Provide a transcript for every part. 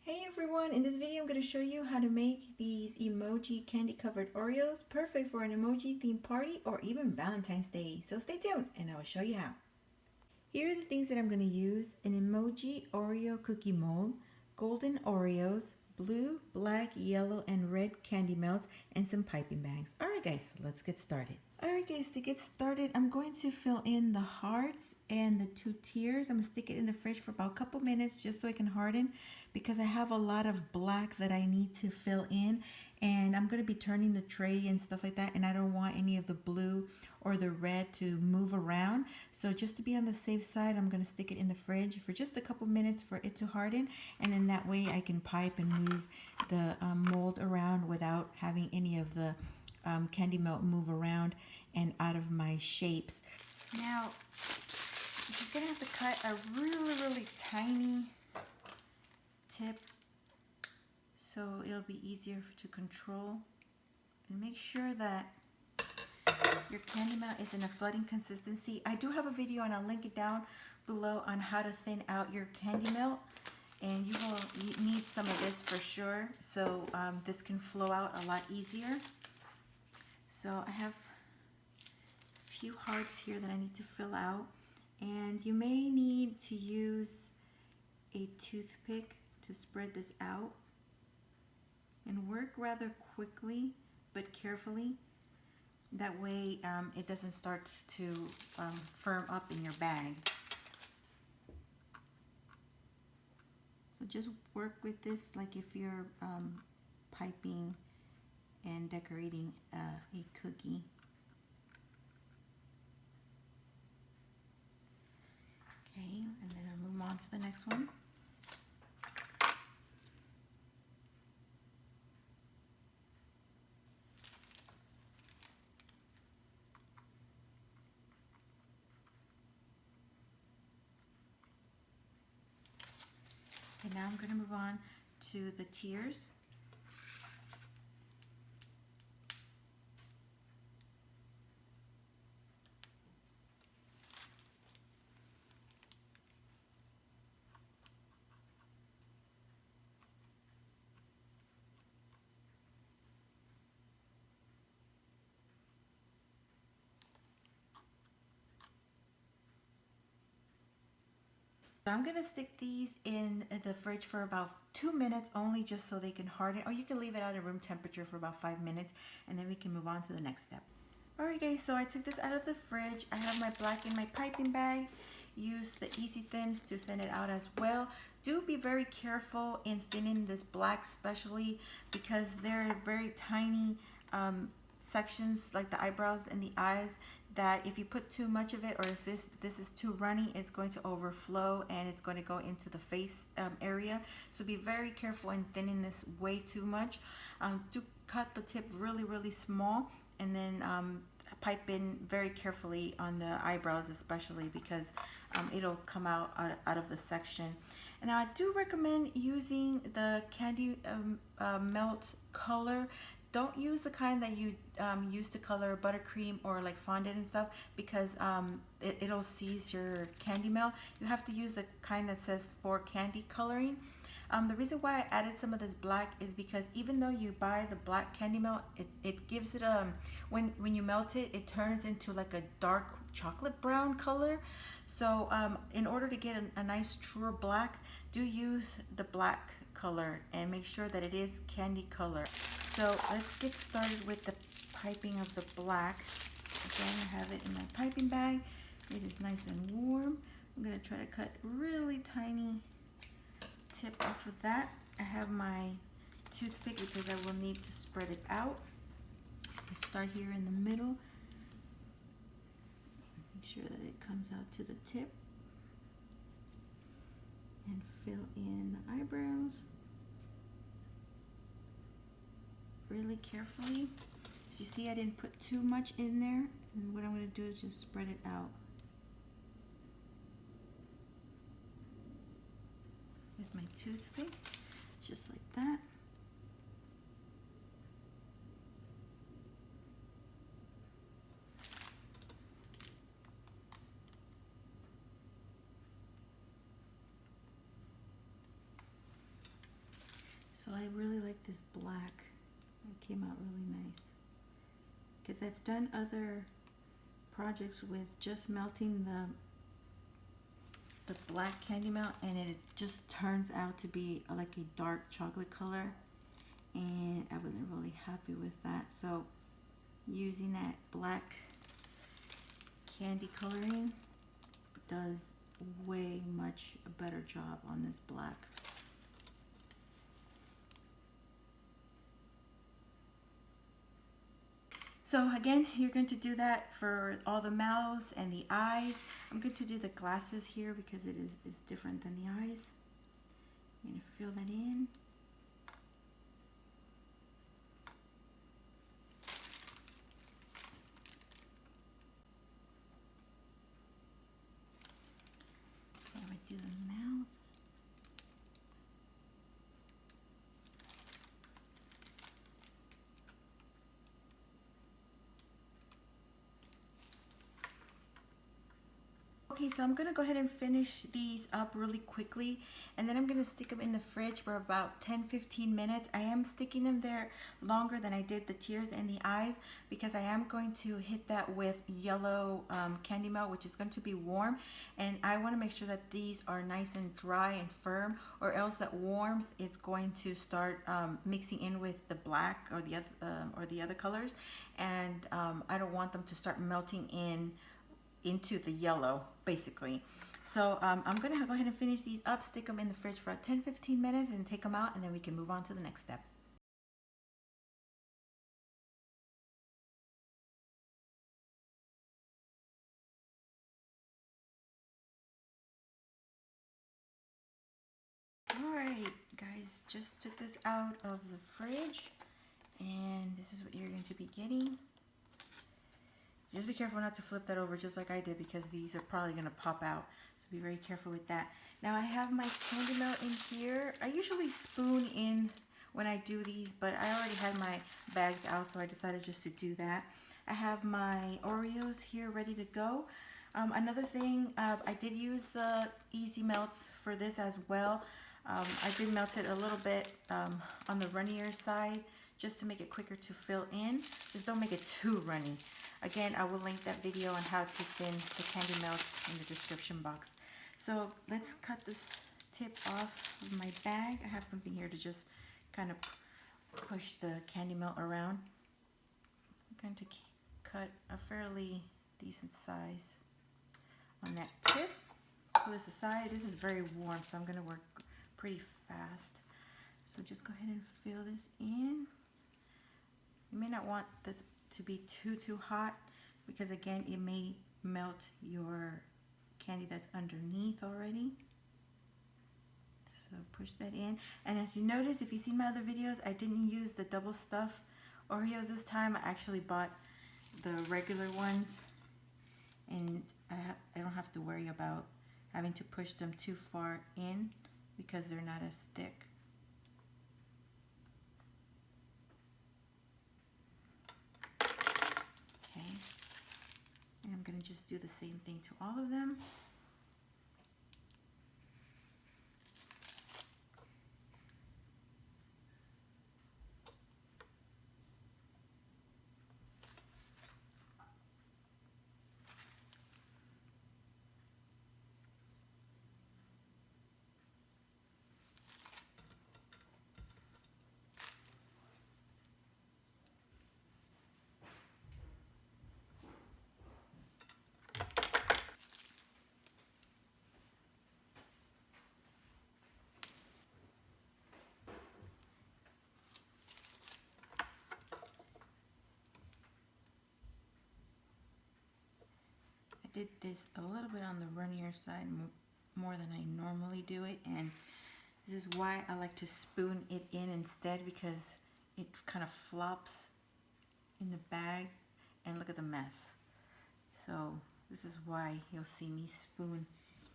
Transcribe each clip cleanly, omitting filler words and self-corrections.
Hey everyone, in this video I'm going to show you how to make these emoji candy covered Oreos, perfect for an emoji themed party or even Valentine's Day. So stay tuned and I will show you how. Here are the things that I'm going to use: an emoji Oreo cookie mold, golden Oreos, blue, black, yellow, and red candy melts, and some piping bags. Alright guys, let's get started. Alright guys, to get started, I'm going to fill in the hearts and the two tiers. I'm going to stick it in the fridge for about a couple minutes just so it can harden, because I have a lot of black that I need to fill in, and I'm going to be turning the tray and stuff like that, and I don't want any of the blue or the red to move around. So just to be on the safe side, I'm going to stick it in the fridge for just a couple minutes for it to harden, and then that way I can pipe and move the mold around without having any of the candy melt move around and out of my shapes. Now you're gonna have to cut a really tiny tip so it'll be easier to control, and make sure that your candy melt is in a flooding consistency. I do have a video and I'll link it down below on how to thin out your candy melt, and you will need some of this for sure, so this can flow out a lot easier. So I have a few hearts here that I need to fill out, and you may need to use a toothpick to spread this out, and work rather quickly but carefully. That way it doesn't start to firm up in your bag. So just work with this like if you're piping and decorating a cookie. Okay, and then I'll move on to the next one. Okay, now I'm going to move on to the tiers. I'm going to stick these in the fridge for about 2 minutes only, just so they can harden, or you can leave it at a room temperature for about 5 minutes, and then we can move on to the next step. Alright guys, so I took this out of the fridge. I have my black in my piping bag. Use the Easy Thins to thin it out as well. Do be very careful in thinning this black, especially because they're very tiny sections, like the eyebrows and the eyes, that if you put too much of it, or if this is too runny, it's going to overflow and it's going to go into the face area. So be very careful in thinning this way too much. Do cut the tip really small, and then pipe in very carefully on the eyebrows, especially because it'll come out of the section. And now I do recommend using the candy melt color. Don't use the kind that you use to color buttercream or like fondant and stuff, because it'll seize your candy melt. You have to use the kind that says for candy coloring. The reason why I added some of this black is because even though you buy the black candy melt, it gives it when you melt it, it turns into like a dark chocolate brown color. So in order to get a nice truer black, do use the black color and make sure that it is candy color. So let's get started with the piping of the black. Again, I have it in my piping bag. It is nice and warm. I'm going to try to cut really tiny tip off of that. I have my toothpick because I will need to spread it out. I start here in the middle. Make sure that it comes out to the tip. And fill in the eyebrows really carefully. As you see, I didn't put too much in there, and what I'm going to do is just spread it out with my toothpick, just like that. So I really like this black. It came out really nice. Because I've done other projects with just melting the black candy melt, and it just turns out to be like a dark chocolate color, and I wasn't really happy with that. So using that black candy coloring does way much a better job on this black. So again, you're going to do that for all the mouths and the eyes. I'm going to do the glasses here because it is different than the eyes. I'm going to fill that in. I'm going to do the mouth. Okay, so I'm gonna go ahead and finish these up really quickly, and then I'm gonna stick them in the fridge for about 10-15 minutes. I am sticking them there longer than I did the tears and the eyes because I am going to hit that with yellow candy melt, which is going to be warm, and I want to make sure that these are nice and dry and firm, or else that warmth is going to start mixing in with the black or the other colors, and I don't want them to start melting into the yellow basically. So I'm gonna go ahead and finish these up, stick them in the fridge for about 10-15 minutes and take them out, and then we can move on to the next step. Alright guys, just took this out of the fridge, and this is what you're going to be getting. Just be careful not to flip that over just like I did, because these are probably going to pop out. So be very careful with that. Now I have my candy melt in here. I usually spoon in when I do these, but I already had my bags out, so I decided just to do that. I have my Oreos here ready to go. Another thing, I did use the Easy Melts for this as well. I did melt it a little bit on the runnier side just to make it quicker to fill in. Just don't make it too runny. Again, I will link that video on how to thin the candy melts in the description box. So let's cut this tip off of my bag. I have something here to just kind of push the candy melt around. I'm going to cut a fairly decent size on that tip. Pull this aside. This is very warm, so I'm going to work pretty fast. So just go ahead and fill this in. You may not want this to be too hot, because again, it may melt your candy that's underneath already. So push that in. And as you notice, if you've seen my other videos, I didn't use the double stuff Oreos this time. I actually bought the regular ones, and I don't have to worry about having to push them too far in because they're not as thick. Okay, and I'm going to just do the same thing to all of them. Did this a little bit on the runnier side more than I normally do it, and this is why I like to spoon it in instead, because it kind of flops in the bag, and look at the mess. So this is why you'll see me spoon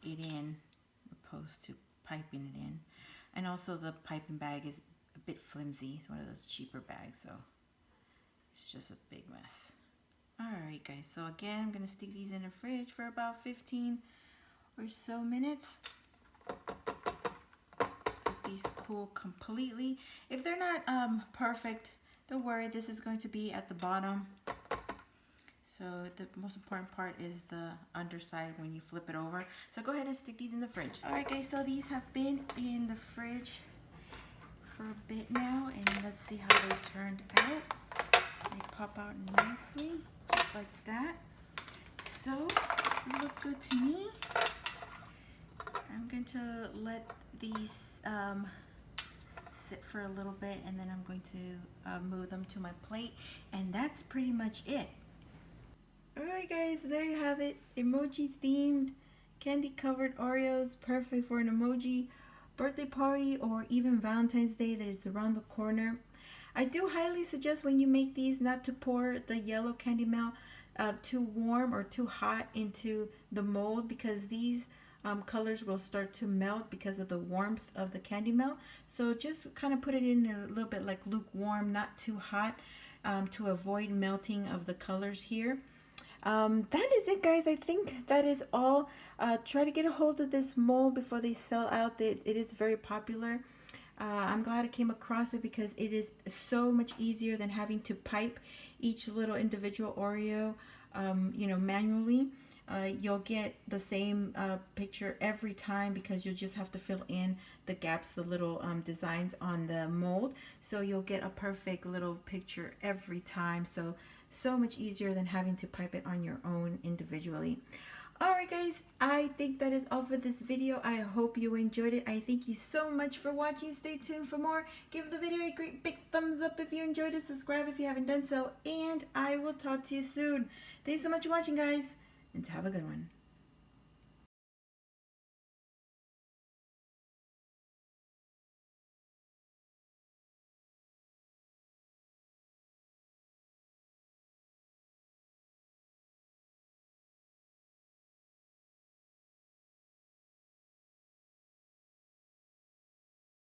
it in opposed to piping it in. And also the piping bag is a bit flimsy. It's one of those cheaper bags, so it's just a big mess. Alright guys, so again, I'm going to stick these in the fridge for about 15 or so minutes. Put these cool completely. If they're not perfect, don't worry, this is going to be at the bottom. So the most important part is the underside when you flip it over. So go ahead and stick these in the fridge. Alright guys, so these have been in the fridge for a bit now, and let's see how they turned out. They pop out nicely, just like that. So, look good to me. I'm going to let these sit for a little bit, and then I'm going to move them to my plate, and that's pretty much it. Alright guys, there you have it. Emoji themed candy covered Oreos, perfect for an emoji birthday party or even Valentine's Day that is around the corner. I do highly suggest when you make these not to pour the yellow candy melt too warm or too hot into the mold, because these colors will start to melt because of the warmth of the candy melt. So just kind of put it in a little bit like lukewarm, not too hot, to avoid melting of the colors here. That is it, guys. I think that is all. Try to get a hold of this mold before they sell out. It is very popular. I'm glad I came across it because it is so much easier than having to pipe each little individual Oreo, manually. You'll get the same picture every time because you'll just have to fill in the gaps, the little designs on the mold. So you'll get a perfect little picture every time. So much easier than having to pipe it on your own individually. Alright guys, I think that is all for this video. I hope you enjoyed it. I thank you so much for watching. Stay tuned for more. Give the video a great big thumbs up if you enjoyed it. Subscribe if you haven't done so. And I will talk to you soon. Thanks so much for watching, guys. And have a good one.